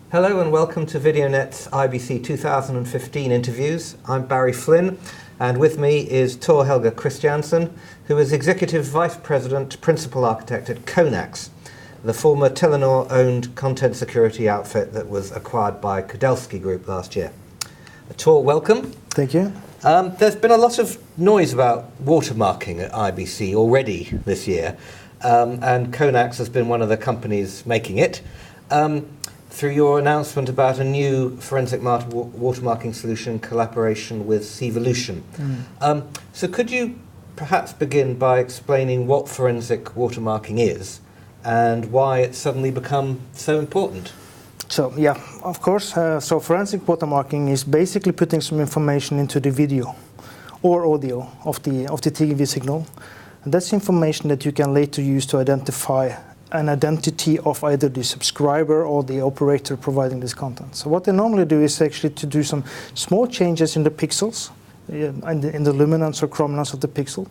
Hello and welcome to VideoNet's IBC 2015 interviews. I'm Barry Flynn, and with me is Tor Helge Kristiansen, who is Executive Vice President, Principal Architect at Conax, the former Telenor-owned content security outfit that was acquired by Kudelski Group last year. Tor, welcome. Thank you. There's been a lot of noise about watermarking at IBC already this year, and Conax has been one of the companies making it. Through your announcement about a new forensic watermarking solution in collaboration with Sevolution. So could you perhaps begin by explaining what forensic watermarking is and why it's suddenly become so important? So yeah, of course. So forensic watermarking is basically putting some information into the video or audio of the TV signal. And that's information that you can later use to identify an identity of either the subscriber or the operator providing this content. So what they normally do is actually to do some small changes in the pixels, in the luminance or chrominance of the pixel.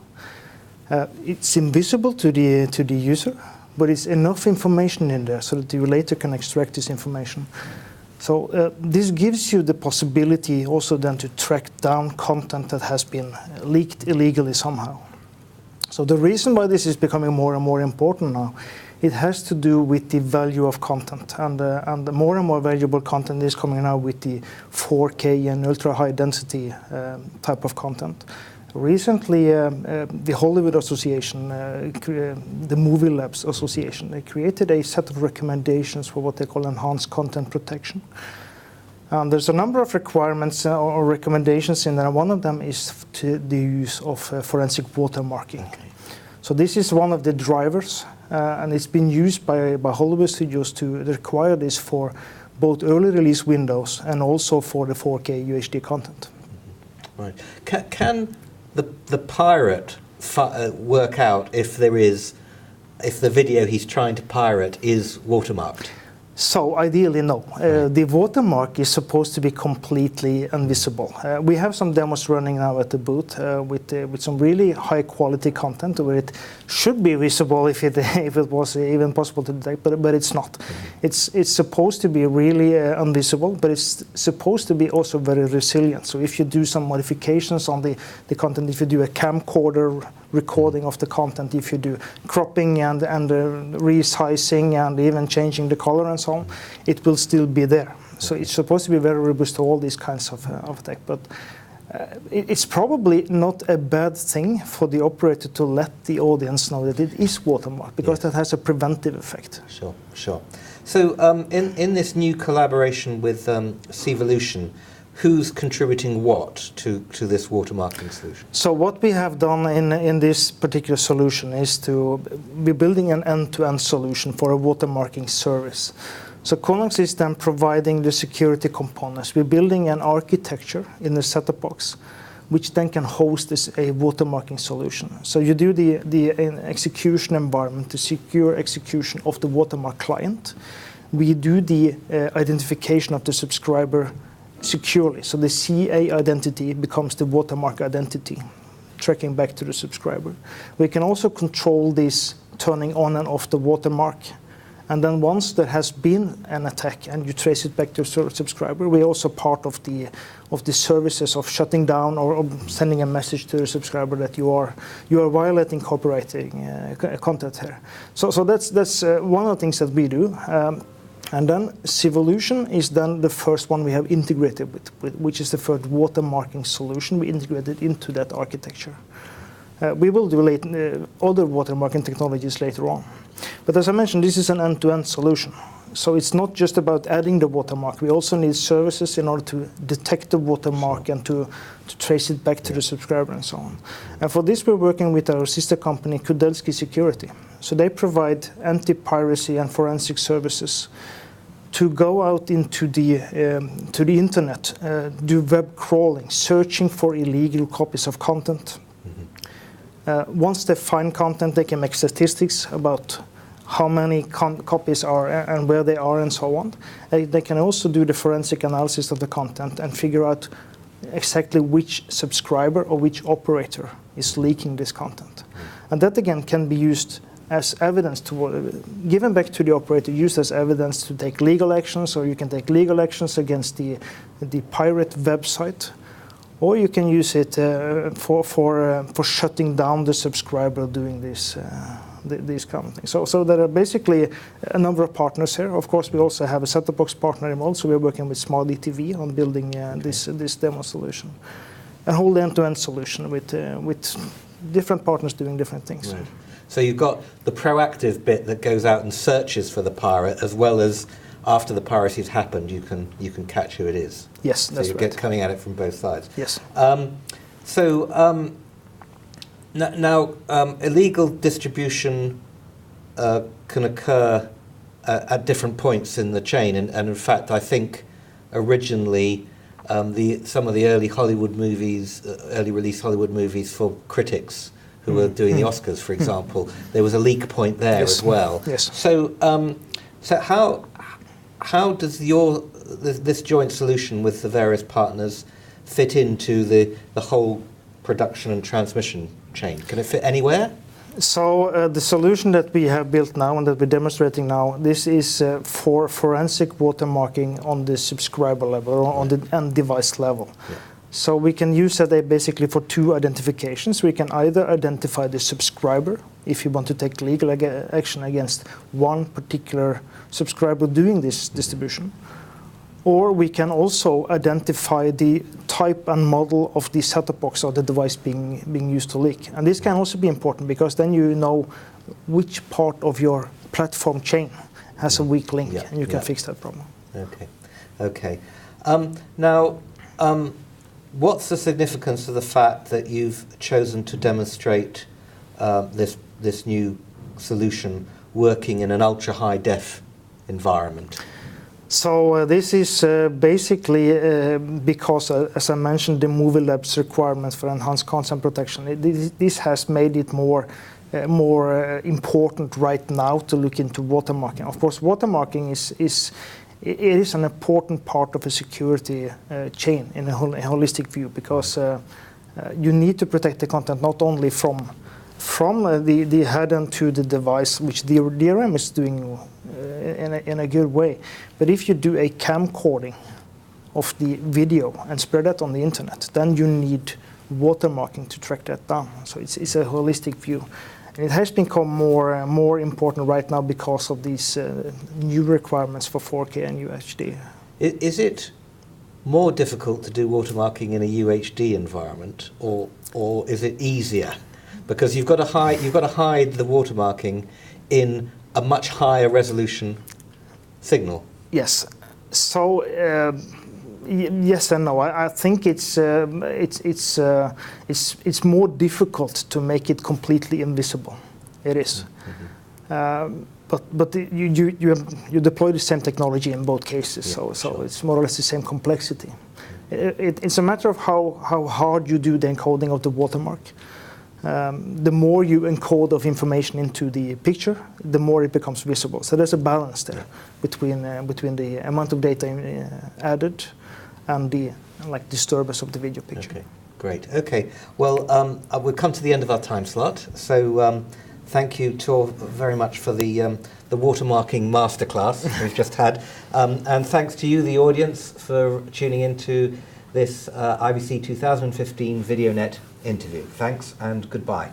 It's invisible to the user, but it's enough information in there so that you later can extract this information. So this gives you the possibility also then to track down content that has been leaked illegally somehow. So the reason why this is becoming more and more important now, it has to do with the value of content, and the more and more valuable content is coming now with the 4K and ultra high density type of content. Recently, the Hollywood Association, the Movie Labs Association, they created a set of recommendations for what they call enhanced content protection. And there's a number of requirements or recommendations in there. One of them is the use of forensic watermarking. Okay. So this is one of the drivers, and it's been used by Hollywood studios to require this for both early release windows and also for the 4K UHD content. Right. Can the pirate work out if the video he's trying to pirate is watermarked? So ideally, no. The watermark is supposed to be completely invisible. We have some demos running now at the booth with some really high quality content where it should be visible if it was even possible to detect, but it's not. It's supposed to be really invisible, but it's supposed to be also very resilient. So if you do some modifications on the content, if you do a camcorder recording of the content, if you do cropping and resizing and even changing the color and so on, it will still be there. So it's supposed to be very robust to all these kinds of tech, but it's probably not a bad thing for the operator to let the audience know that it is watermarked, because that has a preventive effect. Sure. So in this new collaboration with Sevolution, who's contributing what to this watermarking solution? So what we have done in this particular solution is to be building an end-to-end solution for a watermarking service. So Conax is then providing the security components. We're building an architecture in the set-top box, which then can host a watermarking solution. So you do the execution environment, the secure execution of the watermark client. We do the identification of the subscriber securely. So the CA identity becomes the watermark identity, tracking back to the subscriber. We can also control this turning on and off the watermark. And then once there has been an attack and you trace it back to the subscriber, we're also part of the services of shutting down or sending a message to the subscriber that you are violating copywriting content here. So that's one of the things that we do. And then Sevolution is then the first one we have integrated with, which is the first watermarking solution we integrated into that architecture. We will do other watermarking technologies later on. But as I mentioned, this is an end-to-end solution. So it's not just about adding the watermark. We also need services in order to detect the watermark and to trace it back to the subscriber and so on. And for this, we're working with our sister company, Kudelski Security. So they provide anti-piracy and forensic services to go out into the internet, do web crawling, searching for illegal copies of content. Once they find content, they can make statistics about how many copies are and where they are and so on. They can also do the forensic analysis of the content and figure out exactly which subscriber or which operator is leaking this content. And that again can be used as evidence given back to the operator, used as evidence to take legal actions, or you can take legal actions against the pirate website, or you can use it for shutting down the subscriber doing this. These kind of things. So there are basically a number of partners here. Of course, we also have a set-top box partner involved, so we're working with Smart TV on building this demo solution. A whole end-to-end solution with different partners doing different things. Right. So you've got the proactive bit that goes out and searches for the pirate, as well as after the piracy's happened, you can catch who it is. Yes, that's right. So you're coming at it from both sides. Yes. Now, illegal distribution can occur at different points in the chain, and in fact, I think originally some of the early Hollywood movies, early release Hollywood movies for critics who were doing the Oscars, for example, there was a leak point there as well. Yes. So how does this joint solution with the various partners fit into the whole production and transmission chain? Can it fit anywhere? So the solution that we have built now and that we're demonstrating now, this is for forensic watermarking on the subscriber level or on the end device level. Yeah. So we can use that basically for two identifications. We can either identify the subscriber if you want to take legal action against one particular subscriber doing this distribution. Or we can also identify the type and model of the set-top box or the device being used to leak. And this can also be important because then you know which part of your platform chain has a weak link, and you can fix that problem. Okay. Now, what's the significance of the fact that you've chosen to demonstrate this new solution working in an ultra-high def environment? So this is basically because, as I mentioned, the movie lab's requirements for enhanced content protection. This has made it more important right now to look into watermarking. Of course, watermarking is an important part of a security chain in a holistic view, because you need to protect the content not only from the head end to the device, which the DRM is doing in a good way. But if you do a camcording of the video and spread that on the internet, then you need watermarking to track that down. So it's a holistic view. And it has become more important right now because of these new requirements for 4K and UHD. Is it more difficult to do watermarking in a UHD environment, or is it easier? Because you've got to hide the watermarking in a much higher resolution signal. Yes. So yes and no. I think it's more difficult to make it completely invisible. It is. Mm-hmm. But you deploy the same technology in both cases, so it's more or less the same complexity. It's a matter of how hard you do the encoding of the watermark. The more you encode of information into the picture, the more it becomes visible. So there's a balance there between the amount of data added and the disturbance of the video picture. Okay, great. Okay, well, we've come to the end of our time slot. So thank you, Tor, very much for the watermarking masterclass we've just had, and thanks to you, the audience, for tuning into this IBC 2015 VideoNet interview. Thanks and goodbye.